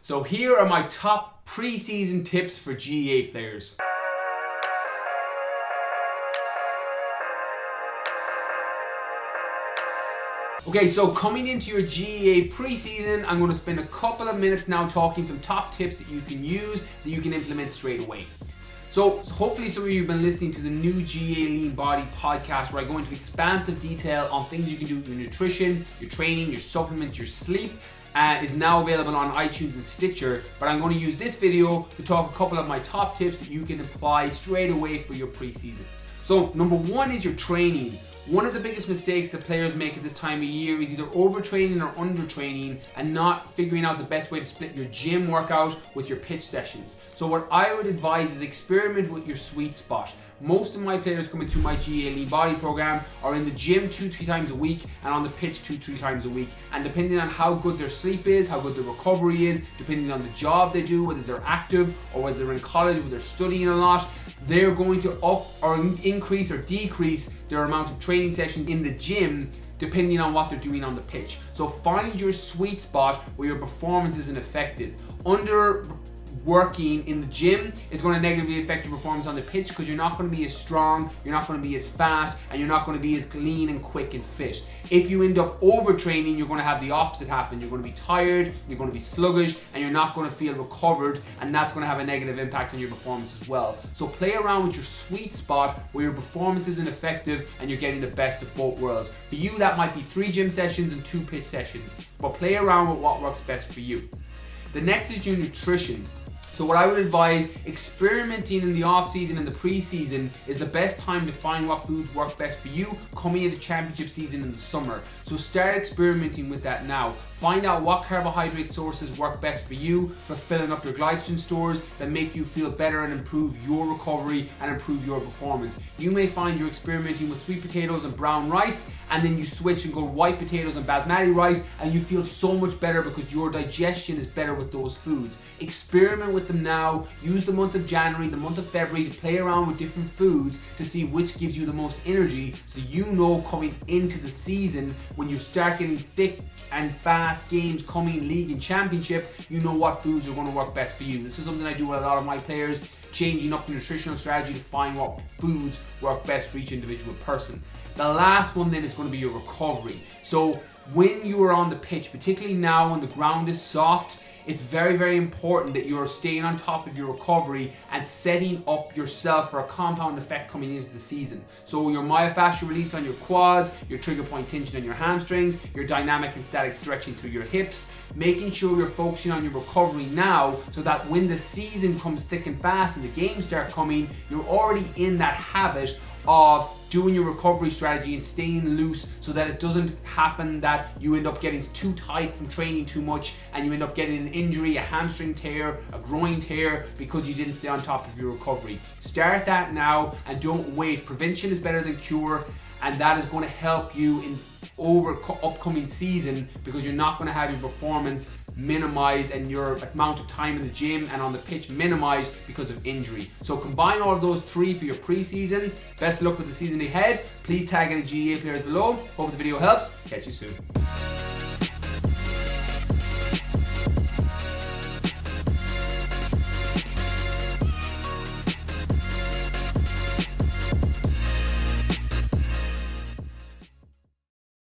So here are my top pre-season tips for GAA players. Okay, so coming into your GAA preseason, I'm going to spend a couple of minutes now talking some top tips that you can use, that you can implement straight away. So hopefully some of you have been listening to the new GAA Lean Body podcast, where I go into expansive detail on things you can do with your nutrition, your training, your supplements, your sleep. Is now available on iTunes and Stitcher, but I'm going to use this video to talk a couple of my top tips that you can apply straight away for your preseason. So number one is your training. One of the biggest mistakes that players make at this time of year is either overtraining or undertraining and not figuring out the best way to split your gym workout with your pitch sessions. So what I would advise is experiment with your sweet spot. Most of my players coming through my GAA Lean Body program are in the gym 2-3 times a week and on the pitch 2-3 times a week. And depending on how good their sleep is, how good their recovery is, depending on the job they do, whether they're active or whether they're in college, whether they're studying a lot, they're going to up or increase or decrease their amount of training sessions in the gym depending on what they're doing on the pitch. So find your sweet spot where your performance isn't affected. Working in the gym is going to negatively affect your performance on the pitch because you're not going to be as strong, you're not going to be as fast, and you're not going to be as lean and quick and fit. If you end up overtraining, you're going to have the opposite happen. You're going to be tired, you're going to be sluggish, and you're not going to feel recovered, and that's going to have a negative impact on your performance as well. So play around with your sweet spot where your performance isn't effective and you're getting the best of both worlds. For you, that might be 3 gym sessions and 2 pitch sessions, but play around with what works best for you. The next is your nutrition. So what I would advise, experimenting in the off season and the preseason is the best time to find what foods work best for you coming into championship season in the summer. So start experimenting with that now. Find out what carbohydrate sources work best for you for filling up your glycogen stores that make you feel better and improve your recovery and improve your performance. You may find you're experimenting with sweet potatoes and brown rice, and then you switch and go white potatoes and basmati rice, and you feel so much better because your digestion is better with those foods. Experiment with them now. Use the month of January, the month of February to play around with different foods to see which gives you the most energy, so you know coming into the season when you start getting thick and fast games coming, league and championship, you know what foods are going to work best for you. This is something I do with a lot of my players, changing up the nutritional strategy to find what foods work best for each individual person. The last one then is going to be your recovery. So when you are on the pitch, particularly now when the ground is soft, it's very, very important that you're staying on top of your recovery and setting up yourself for a compound effect coming into the season. So your myofascial release on your quads, your trigger point tension on your hamstrings, your dynamic and static stretching through your hips, making sure you're focusing on your recovery now so that when the season comes thick and fast and the games start coming, you're already in that habit of doing your recovery strategy and staying loose so that it doesn't happen that you end up getting too tight from training too much and you end up getting an injury, a hamstring tear, a groin tear because you didn't stay on top of your recovery. Start that now and don't wait. Prevention is better than cure, and that is going to help you in upcoming season because you're not going to have your performance minimized and your amount of time in the gym and on the pitch minimized because of injury. So combine all of those 3 for your preseason. Best of luck with the season ahead. Please tag any GAA players below. Hope the video helps. Catch you soon.